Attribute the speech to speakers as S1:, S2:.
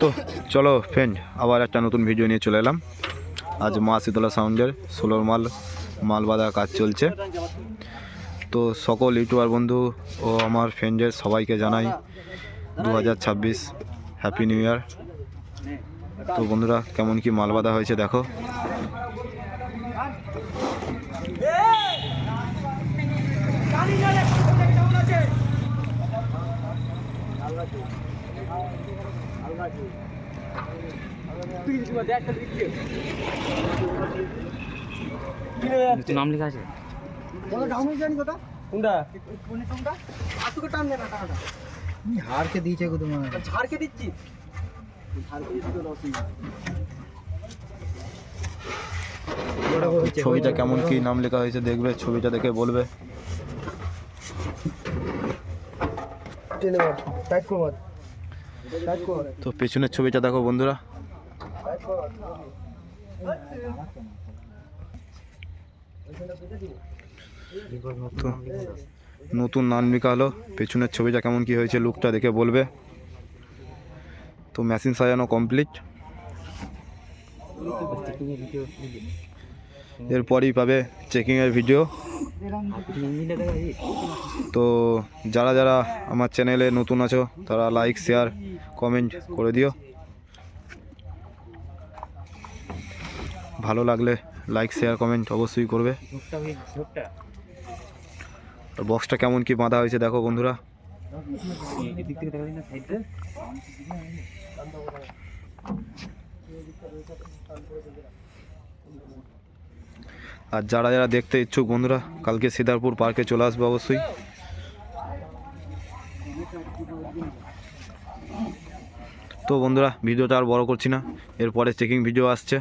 S1: তো চলো ফ্রেন্ড, আবার একটা নতুন ভিডিও নিয়ে চলে এলাম। আজ মা শীতলা সাউন্ডের 16 মাল বাঁধা কাজ চলছে। তো সকল ইউটিউবার বন্ধু ও আমার ফ্রেন্ডের সবাইকে জানাই 2026 হ্যাপি নিউ ইয়ার। তো বন্ধুরা, কেমন কি মাল বাঁধা হয়েছে দেখো।
S2: নাম লেখা আছে
S3: ঝাড়কে দিয়েছে গো তোমার
S2: ঝাড়কে দিচ্ছি।
S1: ছবিটা কেমন কি নাম লেখা হয়েছে দেখবে, ছবিটা দেখে বলবে। তো পেছনের ছবিটা দেখো বন্ধুরা। তো নতুন নানমিকা হলো, পেছনের ছবিটা কেমন কি হয়েছে লুকটা দেখে বলবে। তো মেশিন সাজানো কমপ্লিট, এরপরই পাবে চেকিংয়ের ভিডিও। তো যারা যারা আমার চ্যানেলে নতুন আছো তারা লাইক শেয়ার কমেন্ট করে দিও। ভালো লাগলে লাইক শেয়ার কমেন্ট অবশ্যই করবে। আর বক্সটা কেমন কি বাঁধা হয়েছে দেখো বন্ধুরা। আর যারা যারা দেখতে ইচ্ছুক বন্ধুরা, কালকে সিদারপুর পার্কে চলে আসবে অবশ্যই। তো বন্ধুরা, ভিডিওটা আর বড় করছি না, এরপরে চেকিং ভিডিও আসছে।